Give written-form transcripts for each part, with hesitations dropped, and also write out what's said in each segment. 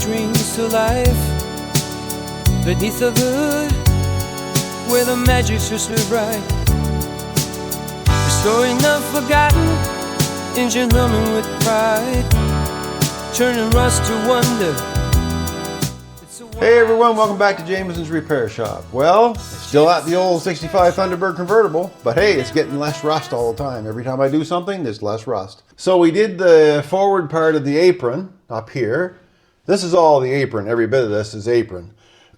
dreams to life beneath the hood where the magic's crystal bright, restoring the forgotten, engine humming with pride, turning rust to wonder. Hey everyone, welcome back to Jameson's Repair Shop. Well, still at the old 65 Thunderbird convertible, but hey, it's getting less rust all the time. Every time I do something, there's less rust. So we did the forward part of the apron up here. This is all the apron, every bit of this is apron.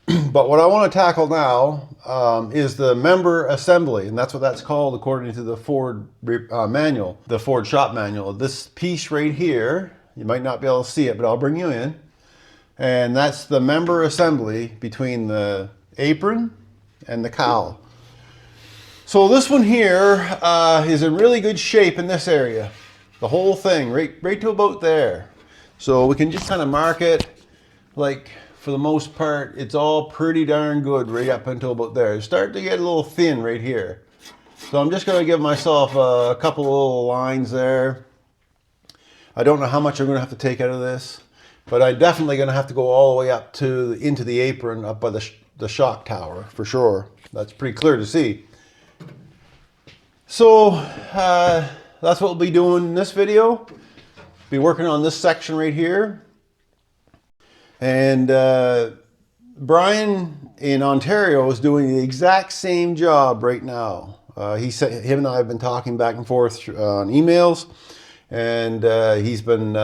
But what I want to tackle now is the member assembly, and that's what that's called according to the Ford manual, the Ford shop manual. This piece right here, you might not be able to see it, but I'll bring you in. And that's the member assembly between the apron and the cowl. So this one here is in really good shape in this area. The whole thing, right to about there. So we can just kind of mark it, like for the most part, it's all pretty darn good right up until about there. It's starting to get a little thin right here. So I'm just going to give myself a couple of little lines there. I don't know how much I'm going to have to take out of this. But I'm definitely going to have to go all the way up to into the apron up by the shock tower for sure. That's pretty clear to see. So that's what we'll be doing in this video. Be working on this section right here. And Brian in Ontario is doing the exact same job right now. Him and I have been talking back and forth on emails. And he's been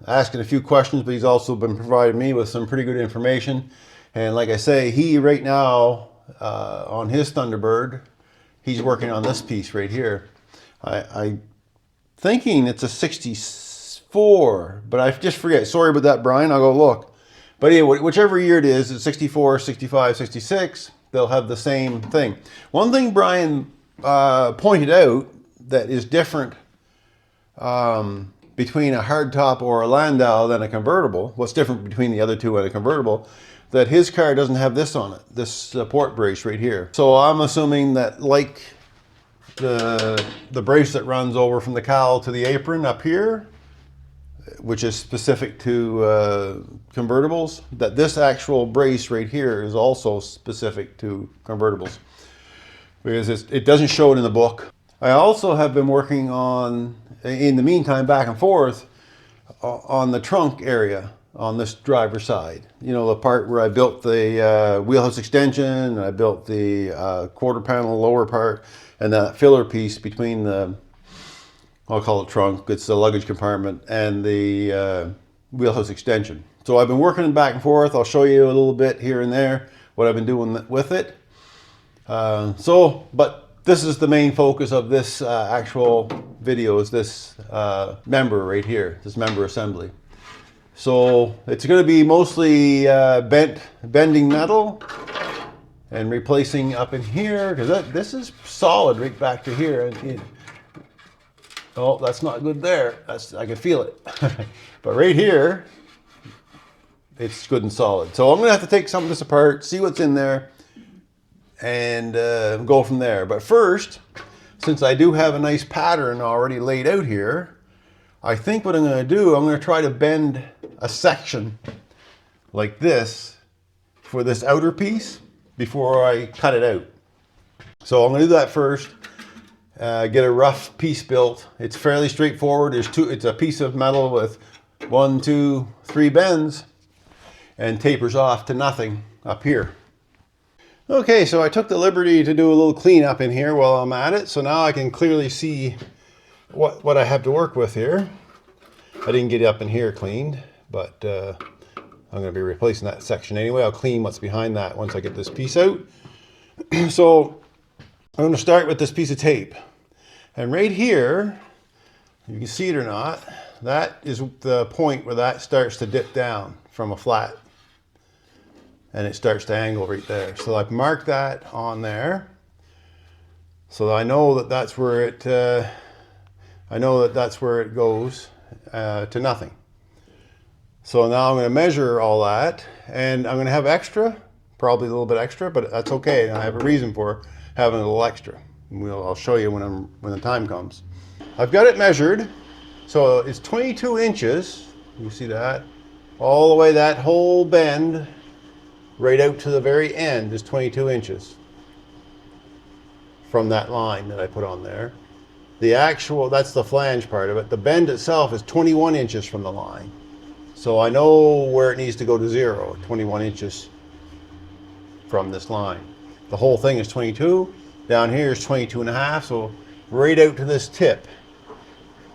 asking a few questions, but he's also been providing me with some pretty good information. And like I say, he right now, on his Thunderbird, he's working on this piece right here. I'm thinking it's a 64, but I just forget. Sorry about that, Brian. I'll go look. But anyway, whichever year it is, it's 64, 65, 66, they'll have the same thing. One thing Brian pointed out that is different between a hardtop or a Landau than a convertible, what's different between the other two and a convertible, that his car doesn't have this on it, this support brace right here. So I'm assuming that like the brace that runs over from the cowl to the apron up here, which is specific to convertibles, that this actual brace right here is also specific to convertibles, because it doesn't show it in the book. I also have been working on, in the meantime, back and forth on the trunk area on this driver's side. You know, the part where I built the wheelhouse extension, and I built the quarter panel lower part, and that filler piece between the, I'll call it trunk, it's the luggage compartment, and the wheelhouse extension. So I've been working back and forth. I'll show you a little bit here and there what I've been doing with it. But this is the main focus of this actual video, is this member right here, this member assembly. So it's going to be mostly bending metal and replacing up in here, because this is solid right back to here. Oh, that's not good there. I can feel it. But right here, it's good and solid. So I'm going to have to take some of this apart, see what's in there, and go from there. But first, since I do have a nice pattern already laid out here, I think what I'm going to do, I'm going to try to bend a section like this for this outer piece before I cut it out. So I'm going to do that first, get a rough piece built. It's fairly straightforward. It's a piece of metal with 1, 2, 3 bends and tapers off to nothing up here. Okay, so I took the liberty to do a little cleanup in here while I'm at it. So now I can clearly see what I have to work with here. I didn't get up in here cleaned, but I'm going to be replacing that section anyway. I'll clean what's behind that once I get this piece out. So I'm going to start with this piece of tape. And right here, you can see it or not, that is the point where that starts to dip down from a flat. And it starts to angle right there. So I've marked that on there. So I know that that's where it, goes to nothing. So now I'm going to measure all that, and I'm going to have extra, probably a little bit extra, but that's okay. And I have a reason for having a little extra. I'll show you when the time comes. I've got it measured, so it's 22 inches. You see that? all the way, that whole bend right out to the very end is 22 inches from that line that I put on there. The actual, that's the flange part of it. The bend itself is 21 inches from the line. So I know where it needs to go to 0, 21 inches from this line. The whole thing is 22. Down here is 22 and a half. So right out to this tip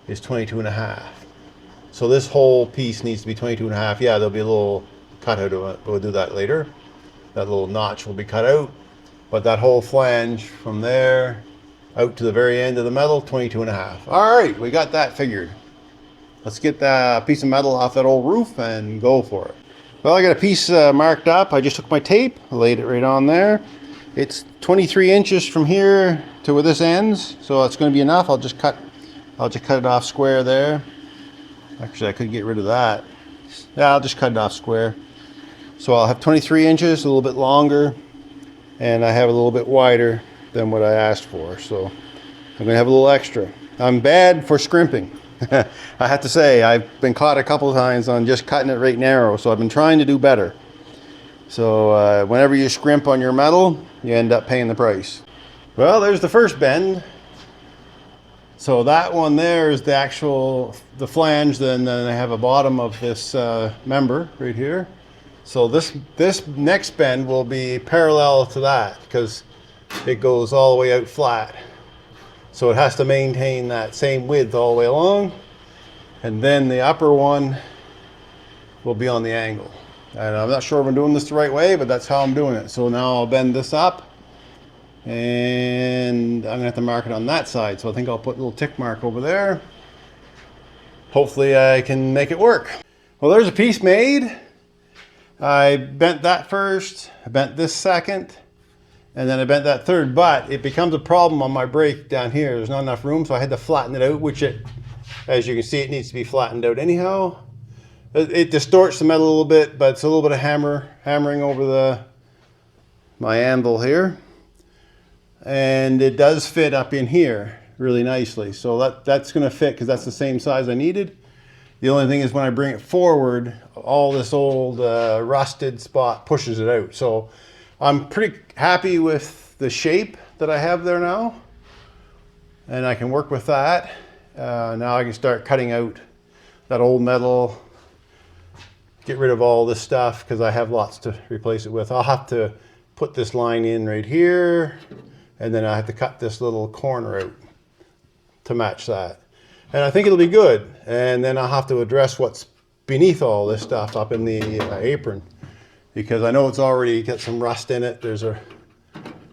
is 22 and a half. So this whole piece needs to be 22 and a half. Yeah, there'll be a little cutout of it. We'll do that later. That little notch will be cut out. But that whole flange from there out to the very end of the metal, 22 and a half. All right, we got that figured. Let's get that piece of metal off that old roof and go for it. Well, I got a piece marked up. I just took my tape, laid it right on there. It's 23 inches from here to where this ends, so it's going to be enough. I'll just cut it off square there. Actually, I could get rid of that. Yeah, I'll just cut it off square. So I'll have 23 inches, a little bit longer, and I have a little bit wider than what I asked for, so I'm gonna have a little extra. I'm bad for scrimping. I have to say, I've been caught a couple of times on just cutting it right narrow, so I've been trying to do better. So whenever you scrimp on your metal, you end up paying the price. Well, there's the first bend. So that one there is the flange, then I have a bottom of this member right here. So this next bend will be parallel to that because it goes all the way out flat. So it has to maintain that same width all the way along. And then the upper one will be on the angle. And I'm not sure if I'm doing this the right way, but that's how I'm doing it. So now I'll bend this up and I'm gonna have to mark it on that side. So I think I'll put a little tick mark over there. Hopefully I can make it work. Well, there's a piece made. I bent that first, I bent this second, and then I bent that third, but it becomes a problem on my brake down here. There's not enough room, so I had to flatten it out, which as you can see, it needs to be flattened out anyhow. It distorts the metal a little bit, but it's a little bit of hammering over my anvil here. And it does fit up in here really nicely. So that's gonna fit because that's the same size I needed. The only thing is when I bring it forward, all this old rusted spot pushes it out. So I'm pretty happy with the shape that I have there now. And I can work with that. Now I can start cutting out that old metal, get rid of all this stuff because I have lots to replace it with. I'll have to put this line in right here, and then I have to cut this little corner out to match that. And I think it'll be good. And then I'll have to address what's beneath all this stuff up in the apron, because I know it's already got some rust in it.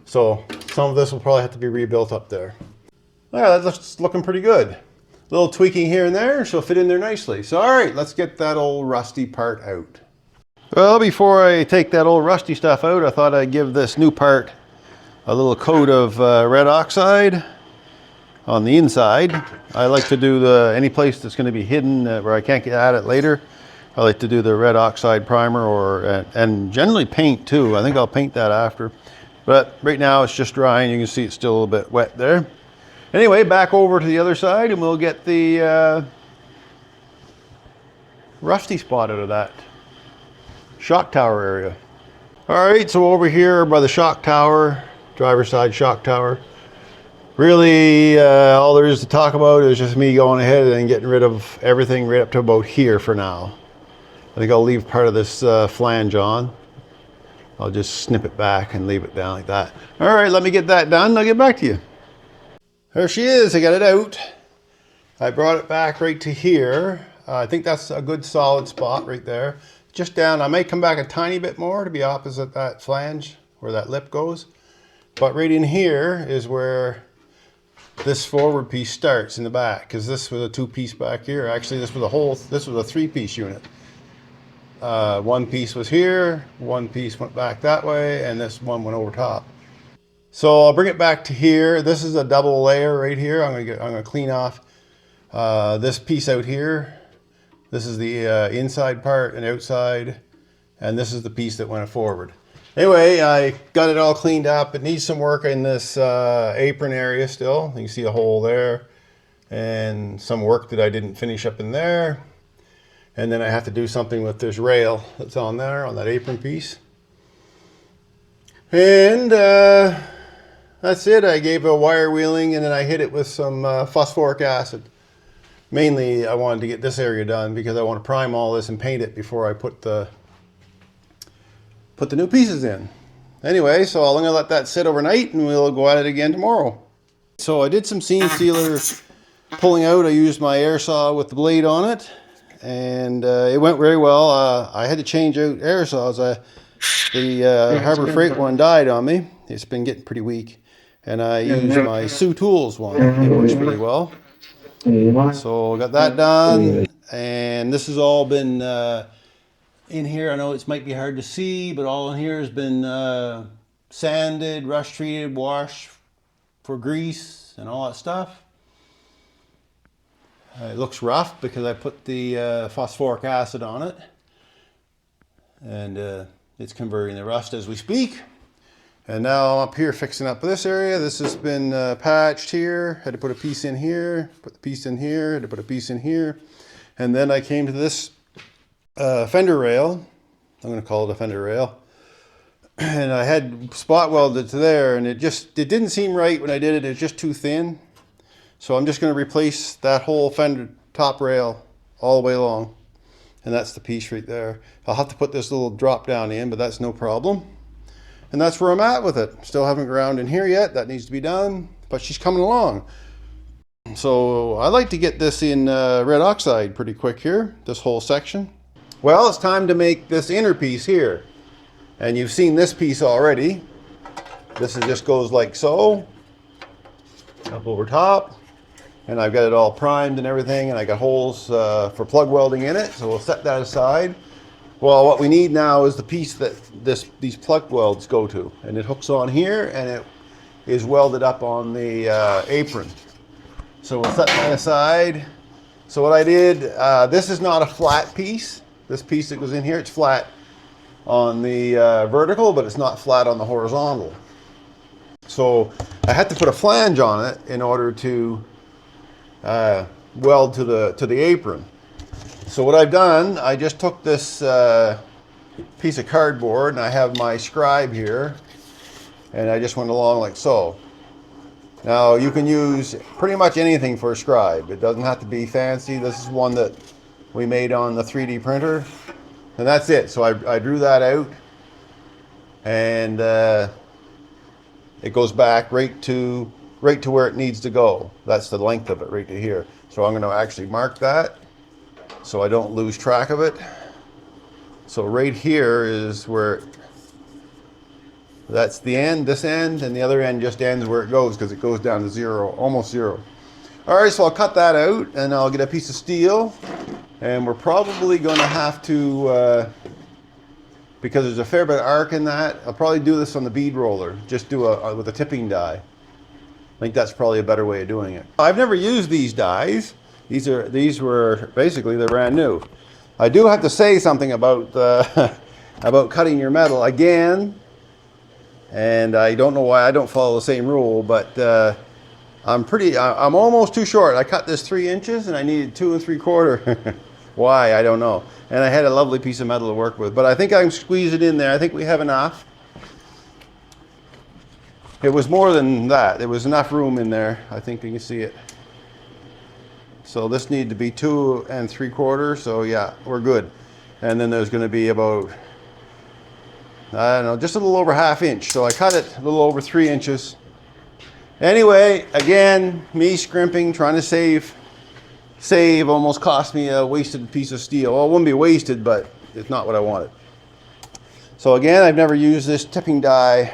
So some of this will probably have to be rebuilt up there. Yeah, that's looking pretty good. A little tweaking here and there, she'll fit in there nicely. So all right, let's get that old rusty part out. Well, before I take that old rusty stuff out, I thought I'd give this new part a little coat of red oxide on the inside. I like to do any place that's going to be hidden where I can't get at it later. I like to do the red oxide primer and generally paint too. I think I'll paint that after. But right now it's just drying. You can see it's still a little bit wet there. Anyway, back over to the other side and we'll get the rusty spot out of that shock tower area. All right, so over here by the shock tower, driver's side shock tower, really all there is to talk about is just me going ahead and getting rid of everything right up to about here for now. I think I'll leave part of this flange on. I'll just snip it back and leave it down like that. All right, let me get that done and I'll get back to you. There she is, I got it out. I brought it back right to here. I think that's a good solid spot right there. Just down, I may come back a tiny bit more to be opposite that flange where that lip goes. But right in here is where this forward piece starts in the back, because this was a two-piece back here. Actually, this was a three-piece unit. One piece was here, one piece went back that way, and this one went over top. So I'll bring it back to here. This is a double layer right here. I'm gonna clean off this piece out here. This is the inside part and outside, and this is the piece that went forward. Anyway, I got it all cleaned up. It needs some work in this apron area still. You can see a hole there and some work that I didn't finish up in there. And then I have to do something with this rail that's on there, on that apron piece. And that's it. I gave a wire wheeling and then I hit it with some phosphoric acid. Mainly I wanted to get this area done because I want to prime all this and paint it before I put the new pieces in. Anyway, so I'm going to let that sit overnight and we'll go at it again tomorrow. So I did some seam sealer pulling out. I used my air saw with the blade on it, and it went very well. I had to change out air saws. The Harbor Freight one died on me. It's been getting pretty weak, and I used my Sioux Tools one. It works pretty well. So I got that done, and this has all been in here. I know it might be hard to see, but all in here has been sanded, rush treated, washed for grease and all that stuff. It looks rough because I put the phosphoric acid on it, and it's converting the rust as we speak. And now I'm up here fixing up this area. This has been patched here. Had to put a piece in here, put the piece in here, had to put a piece in here. And then I came to this fender rail. I'm going to call it a fender rail. And I had spot welded to there, and it didn't seem right when I did it. It's just too thin. So I'm just going to replace that whole fender top rail all the way along. And that's the piece right there. I'll have to put this little drop down in, but that's no problem. And that's where I'm at with it. Still haven't ground in here yet. That needs to be done, but she's coming along. So I like to get this in red oxide pretty quick here, this whole section. Well, it's time to make this inner piece here. And you've seen this piece already. This just goes like so, up over top. And I've got it all primed and everything, and I got holes for plug welding in it, so we'll set that aside. Well, what we need now is the piece that these plug welds go to, and it hooks on here, and it is welded up on the apron. So we'll set that aside. So what I did, this is not a flat piece. This piece that goes in here, it's flat on the vertical, but it's not flat on the horizontal. So I had to put a flange on it in order to weld to the apron. So what I've done, I just took this piece of cardboard, and I have my scribe here, and I just went along like so. Now you can use pretty much anything for a scribe. It doesn't have to be fancy. This is one that we made on the 3D printer, and that's it. So I drew that out, and it goes back right to where it needs to go. That's the length of it, right to here. So I'm going to actually mark that so I don't lose track of it. So right here is where, that's the end, this end, and the other end just ends where it goes because it goes down to zero, almost zero. All right, so I'll cut that out, and I'll get a piece of steel, and we're probably going to have to, because there's a fair bit of arc in that, I'll probably do this on the bead roller, just do with a tipping die. I think that's probably a better way of doing it. I've never used these dies. These were basically, they're brand new. I do have to say something about about cutting your metal again, and I don't know why I don't follow the same rule, but I'm almost too short. I cut this 3 inches and I needed 2 3/4. Why, I don't know. And I had a lovely piece of metal to work with, but I think I can squeeze it in there. I think we have enough. It was more than that. There was enough room in there. I think you can see it. So this needed to be 2 3/4. So yeah, we're good. And then there's going to be about, I don't know, just a little over ½ inch. So I cut it a little over 3 inches. Anyway, again, me scrimping, trying to save almost cost me a wasted piece of steel. Well, it wouldn't be wasted, but it's not what I wanted. So again, I've never used this tipping die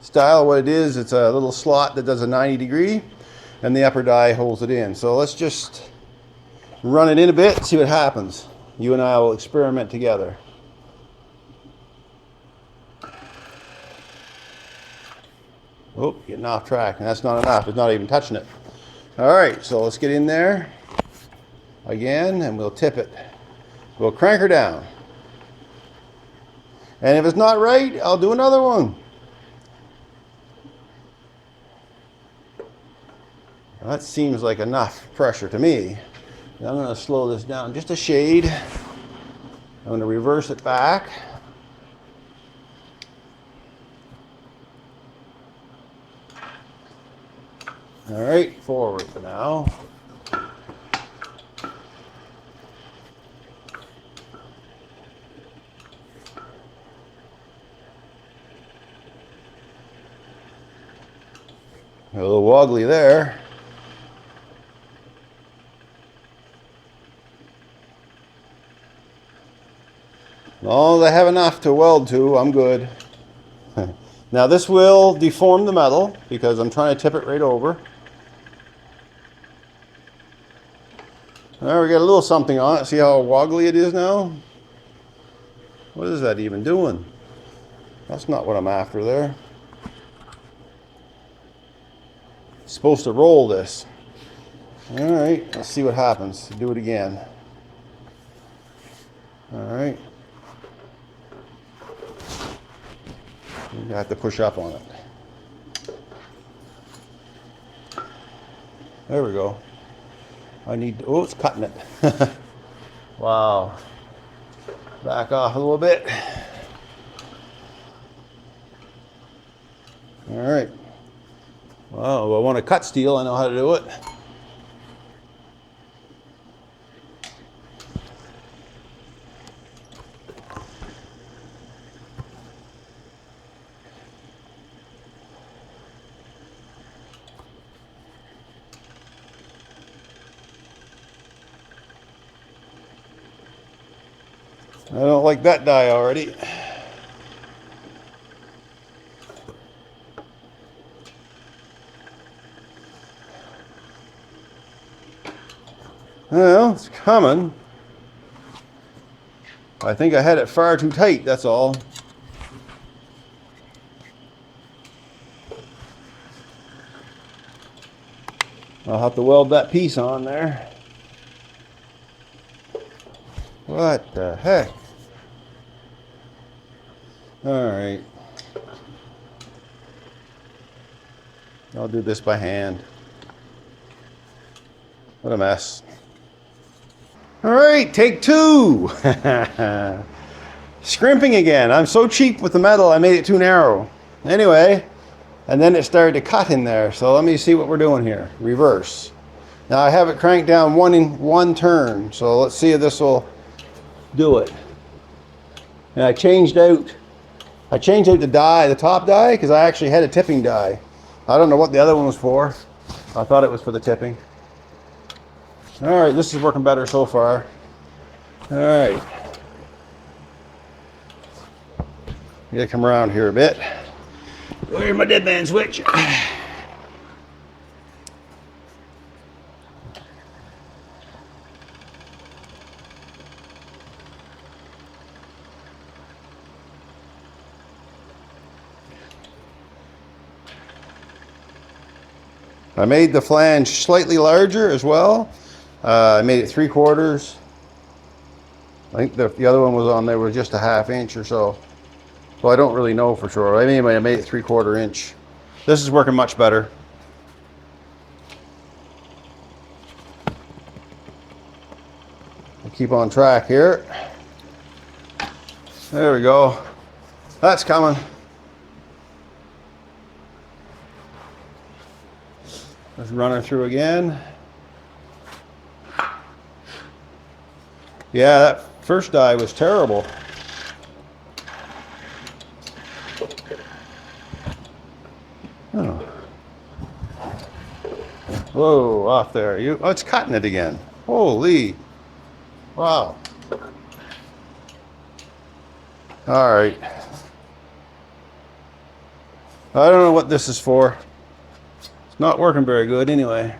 style. What it is, it's a little slot that does a 90-degree, and the upper die holds it in. So let's just run it in a bit and see what happens. You and I will experiment together. Oh, getting off track, and that's not enough. It's not even touching it. All right, so let's get in there again, and we'll tip it. We'll crank her down. And if it's not right, I'll do another one. That seems like enough pressure to me. I'm going to slow this down just a shade. I'm going to reverse it back. All right, forward for now. A little wobbly there. As long as I have enough to weld to, I'm good. Now this will deform the metal because I'm trying to tip it right over. There, we got a little something on it. See how wobbly it is now? What is that even doing? That's not what I'm after there. It's supposed to roll this. All right, let's see what happens. Do it again. All right. You have to push up on it. There we go. I need to, oh, it's cutting it. Wow. Back off a little bit. All right. Well, I want to cut steel. I know how to do it. I don't like that die already. Well, it's coming. I think I had it far too tight, that's all. I'll have to weld that piece on there. What the heck? All right. I'll do this by hand. What a mess. All right, take two. Scrimping again. I'm so cheap with the metal, I made it too narrow. Anyway, and then it started to cut in there. So let me see what we're doing here. Reverse. Now I have it cranked down one turn. So let's see if this will do it. And I changed out the die, the top die, because I actually had a tipping die. I don't know what the other one was for. I thought it was for the tipping. All right, this is working better so far. All right. I gotta come around here a bit. Where's my dead man switch? I made the flange slightly larger as well. I made it 3/4. I think the other one was on there was just a 1/2 inch or so. So I don't really know for sure. Anyway, I made it 3/4 inch. This is working much better. I'll keep on track here. There we go. That's coming. Let's run her through again. Yeah, that first die was terrible. Oh. Whoa, off there. Oh, it's cutting it again. Holy. Wow. All right. I don't know what this is for. It's not working very good anyway.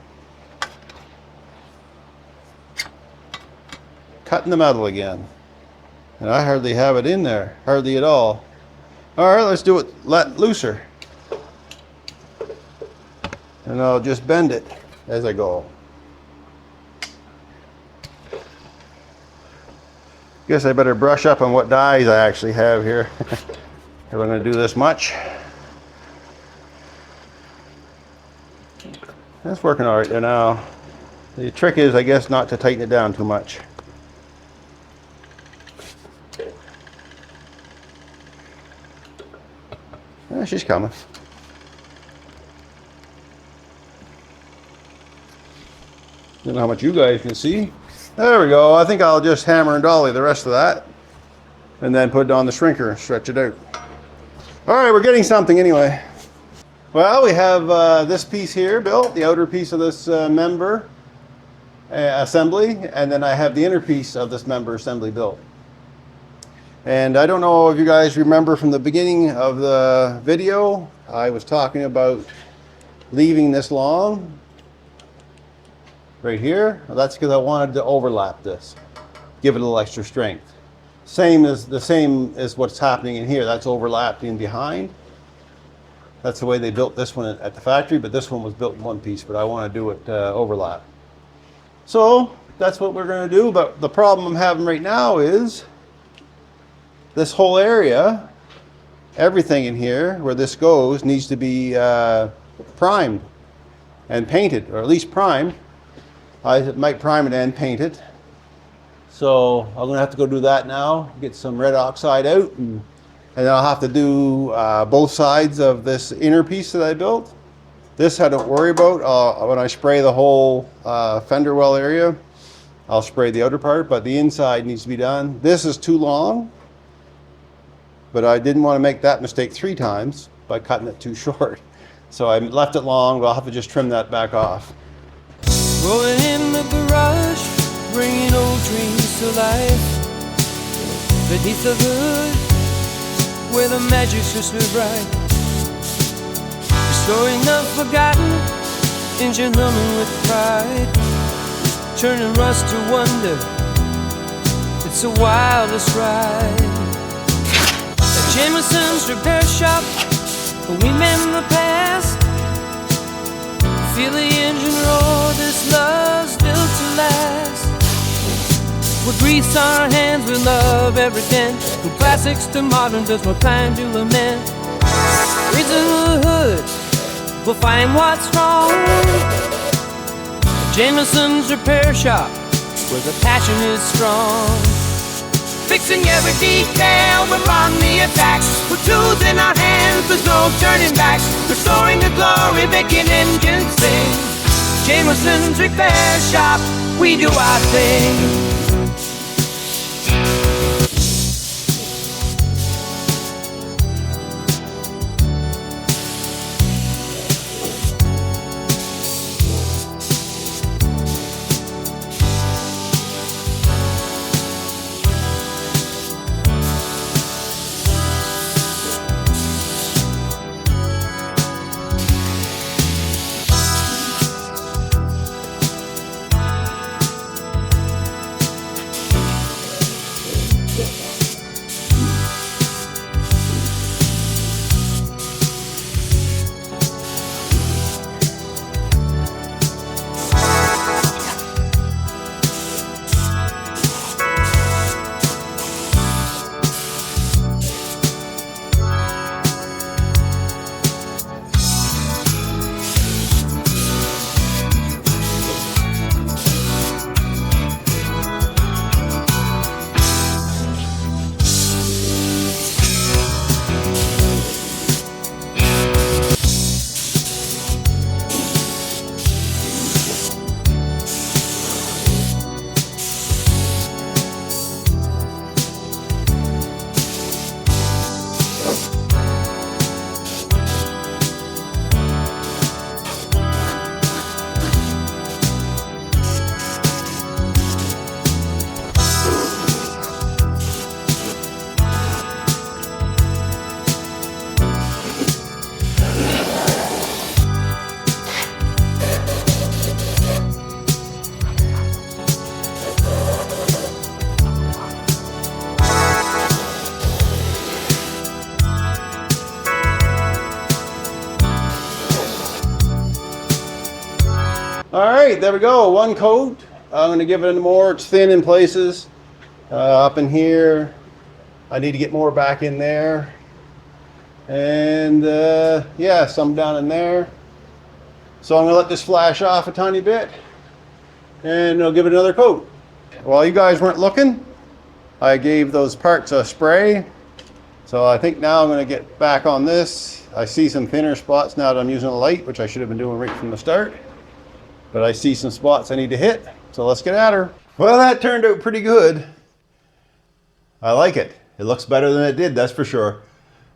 Cutting the metal again. And I hardly have it in there. Hardly at all. All right, let's do it looser. And I'll just bend it as I go. Guess I better brush up on what dies I actually have here. If I'm going to do this much. That's working all right there now. The trick is, I guess, not to tighten it down too much. She's coming. Don't know how much you guys can see. There we go. I think I'll just hammer and dolly the rest of that and then put it on the shrinker and stretch it out. All right, we're getting something anyway. Well, we have this piece here built, the outer piece of this member assembly, and then I have the inner piece of this member assembly built. And I don't know if you guys remember from the beginning of the video, I was talking about leaving this long right here. Well, that's because I wanted to overlap this, give it a little extra strength. Same as what's happening in here. That's overlapping behind. That's the way they built this one at the factory, but this one was built in one piece, but I want to do it overlap. So that's what we're going to do, but the problem I'm having right now is this whole area, everything in here where this goes needs to be primed and painted, or at least primed. I might prime it and paint it. So I'm going to have to go do that now, get some red oxide out, and then I'll have to do both sides of this inner piece that I built. This I don't worry about. When I spray the whole fender well area, I'll spray the outer part, but the inside needs to be done. This is too long, but I didn't want to make that mistake 3 times by cutting it too short. So I left it long, but I'll have to just trim that back off. Rolling in the garage, bringing old dreams to life. Beneath the hood, where the magic's just so bright. Restoring the forgotten, engine humming with pride. Turning rust to wonder, it's the wildest ride. At Jameson's repair shop, we remember the past. Feel the engine roar, this love's built to last. We grease our hands with love every dent. From classics to modern, there's no time to lament. Reason the hood, we'll find what's wrong. Jameson's repair shop, where the passion is strong. Fixing every detail, we're on the attack. With tools in our hands, there's no turning back. Restoring the glory, making engines sing. Jameson's repair shop, we do our thing. All right, there we go, one coat. I'm gonna give it more, it's thin in places. Up in here, I need to get more back in there. And yeah, some down in there. So I'm gonna let this flash off a tiny bit. and I'll give it another coat. While you guys weren't looking, I gave those parts a spray. So I think now I'm going to get back on this. I see some thinner spots now that I'm using a light, which I should have been doing right from the start. But I see some spots I need to hit, so let's get at her. Well, that turned out pretty good. I like it. It looks better than it did, that's for sure.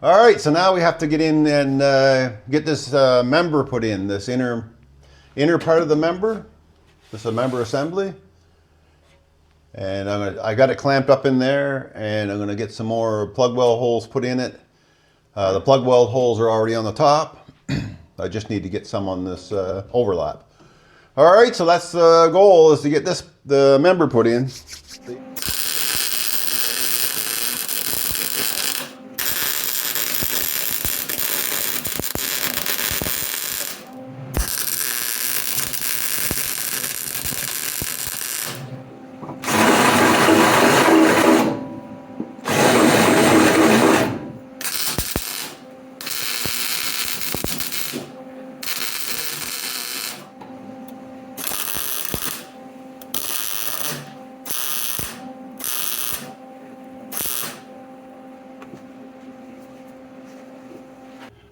All right, so now we have to get in and get this member put in, this inner part of the member. This is a member assembly. And I got it clamped up in there, and I'm gonna get some more plug weld holes put in it. The plug weld holes are already on the top. I just need to get some on this overlap. All right, so that's the goal, is to get the member put in.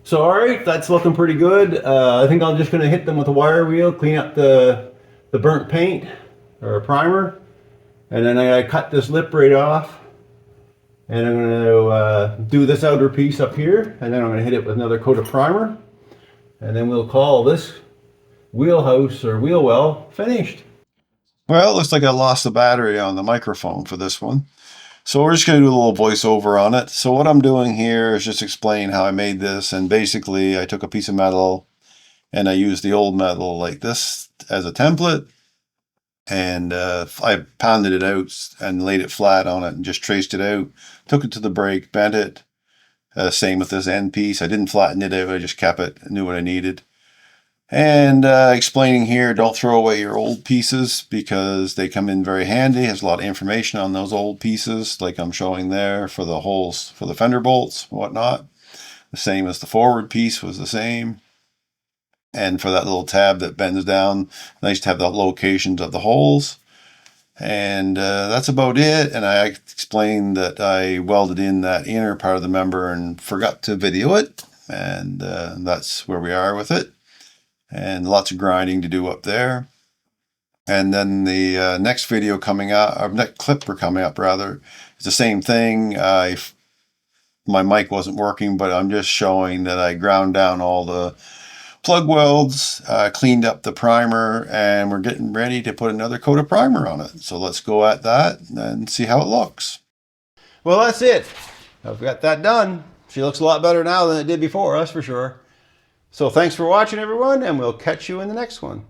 So all right, that's looking pretty good. I think I'm just gonna hit them with a wire wheel, clean up the burnt paint or primer, and then I cut this lip right off, and I'm gonna do this outer piece up here, and then I'm gonna hit it with another coat of primer, and then we'll call this wheelhouse or wheel well finished. Well, it looks like I lost the battery on the microphone for this one. So we're just going to do a little voiceover on it. So what I'm doing here is just explain how I made this. And basically I took a piece of metal and I used the old metal like this as a template. And I pounded it out and laid it flat on it and just traced it out. Took it to the brake, bent it. Same with this end piece. I didn't flatten it out. I just kept it. I knew what I needed. And explaining here, don't throw away your old pieces because they come in very handy. Has a lot of information on those old pieces, like I'm showing there for the holes for the fender bolts and whatnot. The same as the forward piece was the same. And for that little tab that bends down, nice to have the locations of the holes. And that's about it. And I explained that I welded in that inner part of the member and forgot to video it. And that's where we are with it. And lots of grinding to do up there. And then the next video coming up, or next clip coming up rather, is the same thing. My mic wasn't working, but I'm just showing that I ground down all the plug welds, cleaned up the primer, and we're getting ready to put another coat of primer on it. So let's go at that and see how it looks. Well, that's it. I've got that done. She looks a lot better now than it did before, that's for sure. So thanks for watching, everyone, and we'll catch you in the next one.